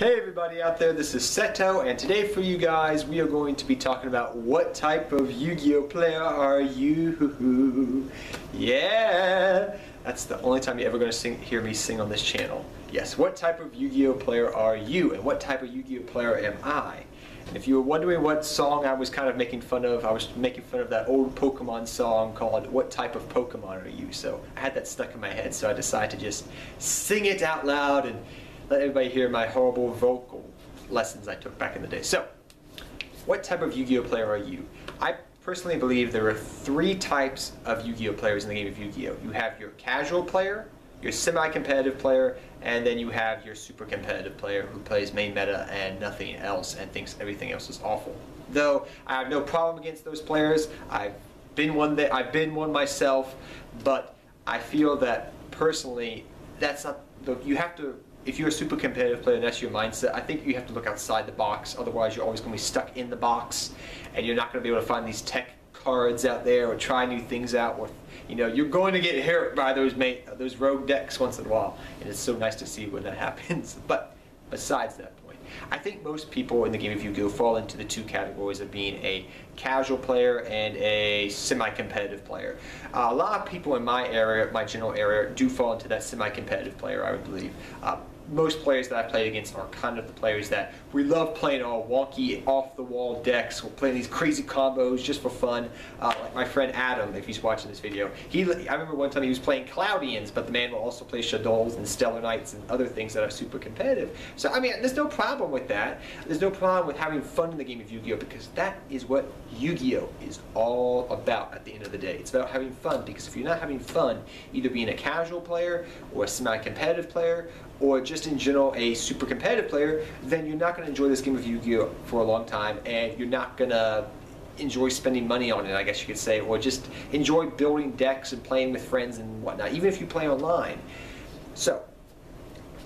Hey everybody out there, this is Seto, and today for you guys we are going to be talking about what type of Yu-Gi-Oh player are you? Yeah! That's the only time you're ever going to hear me sing on this channel. Yes, what type of Yu-Gi-Oh player are you, and what type of Yu-Gi-Oh player am I? And if you were wondering what song I was kind of making fun of, I was making fun of that old Pokemon song called What Type of Pokemon Are You? So I had that stuck in my head, so I decided to just sing it out loud and let everybody hear my horrible vocal lessons I took back in the day. So, what type of Yu-Gi-Oh player are you? I personally believe there are three types of Yu-Gi-Oh players in the game of Yu-Gi-Oh. You have your casual player, your semi-competitive player, and then you have your super competitive player who plays main meta and nothing else and thinks everything else is awful. Though I have no problem against those players. I've been one myself, but I feel that personally that's not you have to. If you're a super competitive player and that's your mindset, I think you have to look outside the box. Otherwise, you're always going to be stuck in the box, and you're not going to be able to find these tech cards out there or try new things out. Or, you know, you're going to get hurt by those rogue decks once in a while, and it's so nice to see when that happens. But besides that point, I think most people in the game of Yu-Gi-Oh fall into the two categories of being a casual player and a semi-competitive player. A lot of people in my area, my general area, do fall into that semi-competitive player, I would believe. Most players that I played against are kind of the players that we love playing all wonky, off-the-wall decks. We're playing these crazy combos just for fun. Like my friend Adam, if he's watching this video, I remember one time he was playing Cloudians, but the man will also play Shadows and Stellar Knights and other things that are super competitive. So, I mean, there's no problem with that. There's no problem with having fun in the game of Yu-Gi-Oh, because that is what Yu-Gi-Oh is all about at the end of the day. It's about having fun, because if you're not having fun, either being a casual player or a semi-competitive player, or just in general a super competitive player, then you're not going to enjoy this game of Yu-Gi-Oh for a long time, and you're not going to enjoy spending money on it, I guess you could say, or just enjoy building decks and playing with friends and whatnot, even if you play online. So,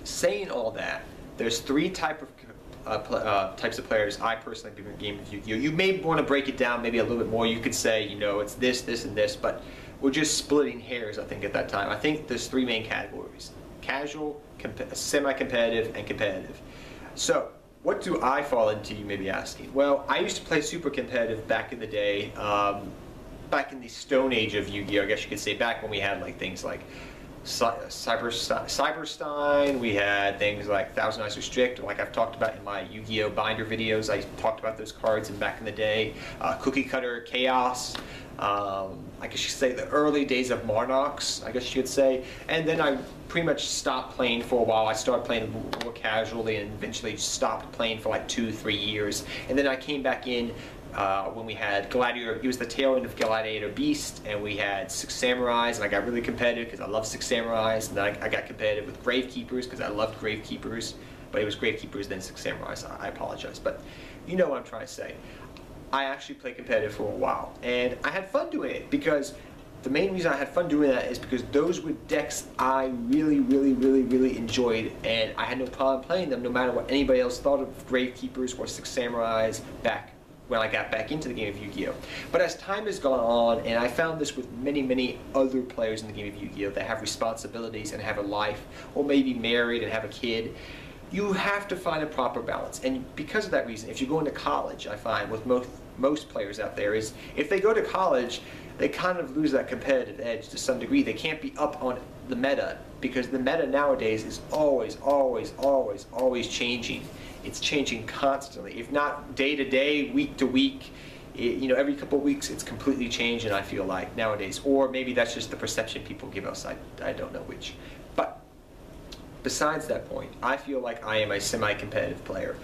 saying all that, there's three types of players I personally believe in the game of Yu-Gi-Oh. You may want to break it down maybe a little bit more. You could say, you know, it's this, this, and this, but we're just splitting hairs, I think, at that time. I think there's three main categories: casual, semi-competitive, and competitive. So, what do I fall into, you may be asking? Well, I used to play super competitive back in the day, back in the Stone Age of Yu-Gi-Oh, I guess you could say, back when we had like things like Cyberstein, we had things like Thousand Eyes Restrict, like I've talked about in my Yu-Gi-Oh binder videos. I talked about those cards back in the day. Cookie Cutter Chaos, I guess you could say the early days of Monarchs, I guess you could say. And then I pretty much stopped playing for a while. I started playing more casually and eventually stopped playing for like 2-3 years. And then I came back in when we had Gladiator. It was the tail end of Gladiator Beast, and we had Six Samurais, and I got really competitive because I love Six Samurais, and then I got competitive with Gravekeepers because I loved Gravekeepers, but it was Gravekeepers then Six Samurais. I apologize, but you know what I'm trying to say. I actually played competitive for a while, and I had fun doing it, because the main reason I had fun doing that is because those were decks I really enjoyed, and I had no problem playing them no matter what anybody else thought of Gravekeepers or Six Samurais back when I got back into the game of Yu-Gi-Oh. But as time has gone on, and I found this with many other players in the game of Yu-Gi-Oh that have responsibilities and have a life, or maybe married and have a kid, you have to find a proper balance. And because of that reason, if you go into college, I find with most players out there, is if they go to college, they kind of lose that competitive edge to some degree. They can't be up on the meta, because the meta nowadays is always changing. It's changing constantly, if not day to day, week to week. You know, every couple of weeks it's completely changing, I feel like, nowadays. Or maybe that's just the perception people give us. I don't know which. But besides that point, I feel like I am a semi-competitive player.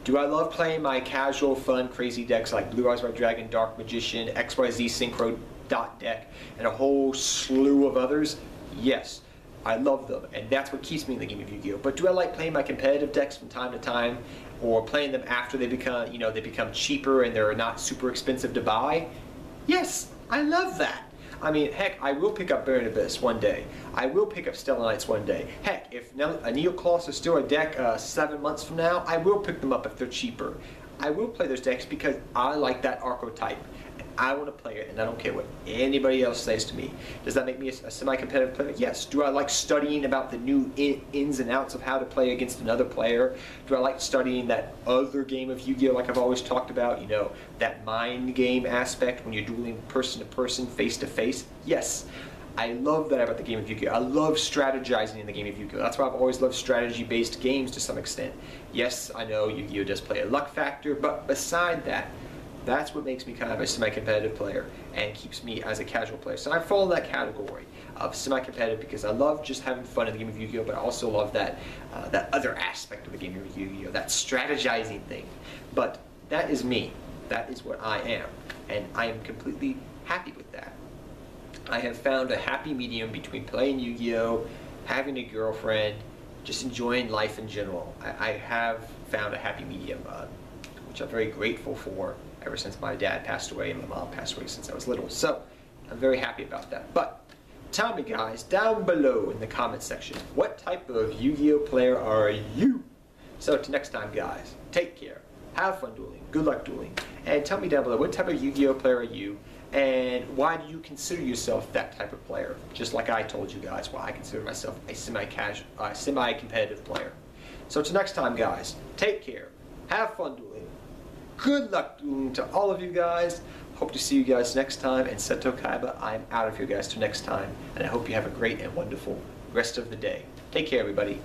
Do I love playing my casual, fun, crazy decks like Blue Eyes White Dragon, Dark Magician, XYZ Synchro Dot deck, and a whole slew of others? Yes, I love them, and that's what keeps me in the game of Yu-Gi-Oh. But do I like playing my competitive decks from time to time, or playing them after they become, you know, they become cheaper and they're not super expensive to buy? Yes, I love that. I mean, heck, I will pick up Baron Abyss one day. I will pick up Stellar Knights one day. Heck, if a Neocloss is still a deck 7 months from now, I will pick them up if they're cheaper. I will play those decks because I like that archetype. I want to play it, and I don't care what anybody else says to me. Does that make me a semi-competitive player? Yes. Do I like studying about the new ins and outs of how to play against another player? Do I like studying that other game of Yu-Gi-Oh, like I've always talked about, you know, that mind game aspect when you're dueling person to person, face to face? Yes. I love that about the game of Yu-Gi-Oh! I love strategizing in the game of Yu-Gi-Oh! That's why I've always loved strategy-based games to some extent. Yes, I know Yu-Gi-Oh! Does play a luck factor, but beside that, that's what makes me kind of a semi-competitive player and keeps me as a casual player. So I fall in that category of semi-competitive because I love just having fun in the game of Yu-Gi-Oh! But I also love that, that other aspect of the game of Yu-Gi-Oh! That strategizing thing. But that is me. That is what I am. And I am completely happy with that. I have found a happy medium between playing Yu-Gi-Oh!, having a girlfriend, just enjoying life in general. I have found a happy medium, which I'm very grateful for ever since my dad passed away and my mom passed away since I was little. So I'm very happy about that. But tell me, guys, down below in the comment section, what type of Yu-Gi-Oh! Player are you? So till next time, guys, take care, have fun dueling, good luck dueling, and tell me down below what type of Yu-Gi-Oh! Player are you? And why do you consider yourself that type of player? Just like I told you guys why I consider myself a semi-competitive player. So till next time, guys, take care, have fun dueling, good luck dueling to all of you guys. Hope to see you guys next time. And Seto Kaiba, I'm out of here, guys, till next time. And I hope you have a great and wonderful rest of the day. Take care, everybody.